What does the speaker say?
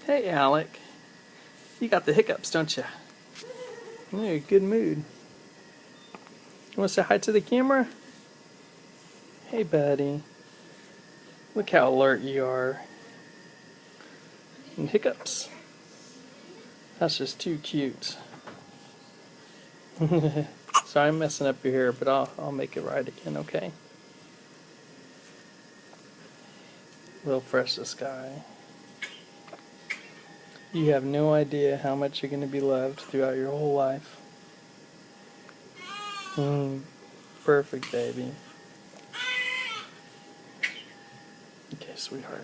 Hey, Alec. You got the hiccups, don't you? You're in a good mood. You want to say hi to the camera? Hey, buddy. Look how alert you are. And hiccups. That's just too cute. Sorry I'm messing up your hair, but I'll make it right again, okay? We'll fresh the sky. You have no idea how much you're going to be loved throughout your whole life. Perfect, baby. Okay, sweetheart.